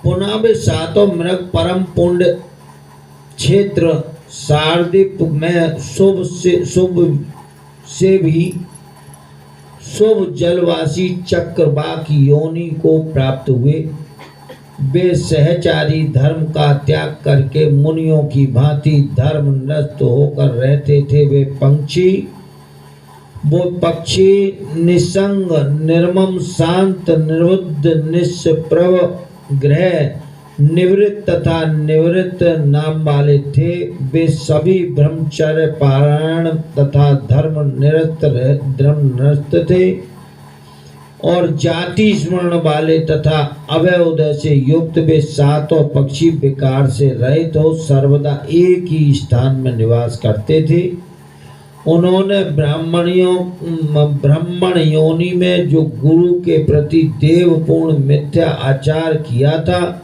पुनः वे सातों मृग परम पुण्य क्षेत्र सारदीप में शुभ से भी शुभ जलवासी चक्रवाक योनि को प्राप्त हुए। वे सहचारी धर्म का त्याग करके मुनियों की भांति धर्म नष्ट होकर रहते थे। वो पक्षी निसंग निर्मम शांत निर्बुद्ध निष्प्रभ ग्रह निवृत्त तथा निवृत्त नाम वाले थे। वे सभी ब्रह्मचर्य पारायण तथा धर्म निरस्त थे और जाति स्मरण वाले तथा अभय उदय से युक्त। वे सातों पक्षी विकार से रहित हो सर्वदा एक ही स्थान में निवास करते थे। उन्होंने ब्राह्मण योनि में जो गुरु के प्रति देवपूर्ण मिथ्या आचार किया था,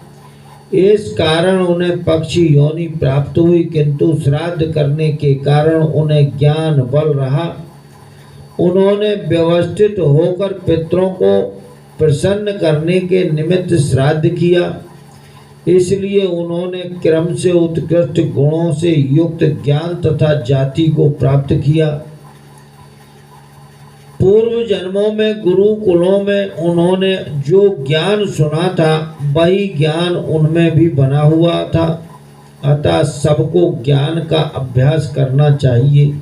इस कारण उन्हें पक्षी योनि प्राप्त हुई, किंतु श्राद्ध करने के कारण उन्हें ज्ञान बल रहा। उन्होंने व्यवस्थित होकर पितरों को प्रसन्न करने के निमित्त श्राद्ध किया, इसलिए उन्होंने क्रम से उत्कृष्ट गुणों से युक्त ज्ञान तथा जाति को प्राप्त किया। पूर्व जन्मों में गुरुकुलों में उन्होंने जो ज्ञान सुना था, वही ज्ञान उनमें भी बना हुआ था। अतः सबको ज्ञान का अभ्यास करना चाहिए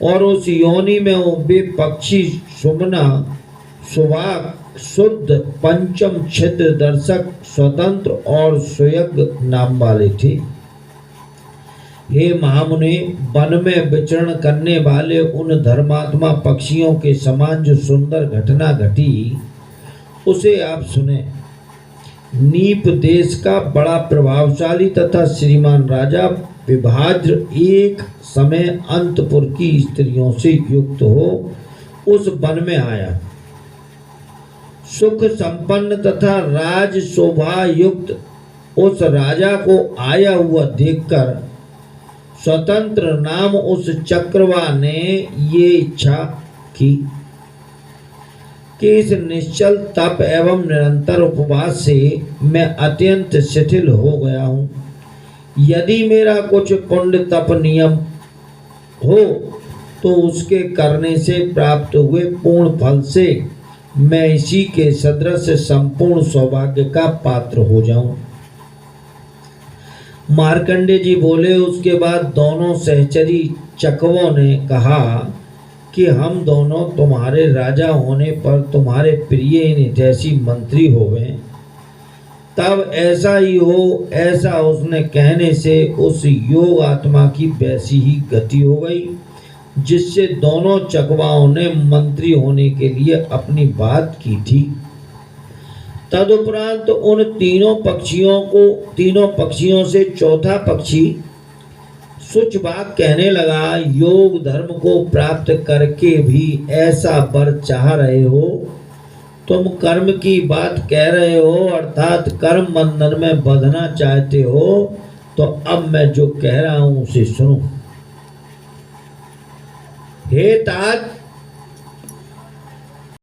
और उस योनि में वे पक्षी सुमना, सुवाक, शुद्ध, पंचम, छिद्र दर्शक, स्वतंत्र और सुयज्ञ नाम वाले थे। हे महामुनि, वन में विचरण करने वाले उन धर्मात्मा पक्षियों के समान जो सुंदर घटना घटी, उसे आप सुने। नीप देश का बड़ा प्रभावशाली तथा श्रीमान राजा विभाज्र एक समय अंतपुर की स्त्रियों से युक्त हो उस वन में आया। सुख संपन्न तथा राज शोभा युक्त उस राजा को आया हुआ देखकर स्वतंत्र नाम उस चक्रवा ने ये इच्छा की कि इस निश्चल तप एवं निरंतर उपवास से मैं अत्यंत शिथिल हो गया हूँ। यदि मेरा कुछ पुण्य तप नियम हो तो उसके करने से प्राप्त हुए पूर्ण फल से मैं इसी के सदृश संपूर्ण सौभाग्य का पात्र हो जाऊं। मार्कंडे जी बोले, उसके बाद दोनों सहचरी चकवों ने कहा कि हम दोनों तुम्हारे राजा होने पर तुम्हारे प्रिय निधैसी मंत्री होवें, तब ऐसा ही हो। ऐसा उसने कहने से उस योग आत्मा की वैसी ही गति हो गई, जिससे दोनों चकवाओं ने मंत्री होने के लिए अपनी बात की थी। तदुपरांत उन तीनों पक्षियों से चौथा पक्षी सुचबाग कहने लगा, योग धर्म को प्राप्त करके भी ऐसा वर चाह रहे हो। तुम कर्म की बात कह रहे हो, अर्थात कर्म बंधन में बंधना चाहते हो, तो अब मैं जो कह रहा हूं उसे सुनो। हे तात,